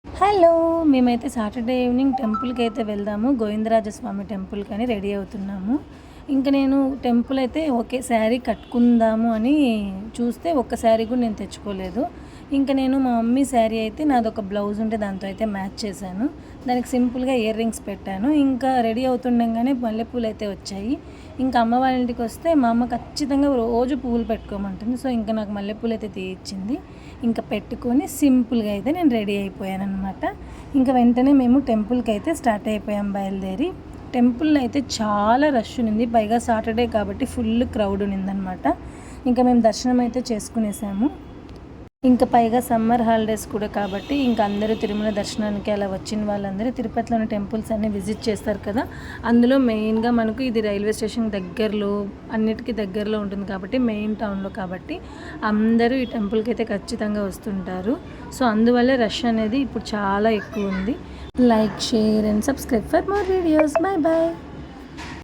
Hello! మేమైతే Saturday evening టెంపుల్‌కైతే వెళ్దాము. Govindarajaswamy టెంపుల్‌కని ready అవుతున్నాము. ఇంక నేను టెంపుల్ అయితే ఓకే. శారీ కట్టుకుందాము అని చూస్తే ఒక్క శారీ కూడా నేను తెచ్చుకోలేదు. ఇంక నేను మా మమ్మీ శారీ అయితే నాదొక బ్లౌజ్ ఉంటే దాంతో అయితే మ్యాచ్ చేశాను. దానికి సింపుల్‌గా ఇయర్ రింగ్స్ పెట్టాను. ఇంకా రెడీ అవుతుండంగానే మల్లెపూలైతే వచ్చాయి. ఇంకా అమ్మ వాళ్ళ ఇంటికొస్తే మా అమ్మ ఖచ్చితంగా రోజు పువ్వులు పెట్టుకోమంటుంది. సో, ఇంక నాకు మల్లెపూలైతే తీయిచ్చింది. ఇంక పెట్టుకొని సింపుల్‌గా అయితే నేను రెడీ అయిపోయాననమాట. ఇంక వెంటనే మేము టెంపుల్‌కైతే స్టార్ట్ అయిపోయాం బయలుదేరి. టెంపుల్‌లో అయితే చాలా రష్ ఉన్నింది. పైగా సాటర్డే కాబట్టి ఫుల్ క్రౌడ్ ఉన్నిందనమాట. ఇంకా మేము దర్శనం అయితే చేసుకునేసాము. ఇంకా పైగా సమ్మర్ హాలిడేస్ కూడా కాబట్టి ఇంకా అందరూ తిరుమల దర్శనానికి అలా వచ్చిన వాళ్ళందరూ తిరుపతిలోని టెంపుల్స్ అన్నీ విజిట్ చేస్తారు కదా. అందులో మెయిన్గా మనకు ఇది రైల్వే స్టేషన్ దగ్గరలో అన్నిటికీ దగ్గరలో ఉంటుంది కాబట్టి మెయిన్ టౌన్లో కాబట్టి అందరూ ఈ టెంపుల్కి అయితే ఖచ్చితంగా వస్తుంటారు. సో అందువల్ల రష్ అనేది ఇప్పుడు చాలా ఎక్కువ ఉంది. Like, share and subscribe for more videos. Bye bye.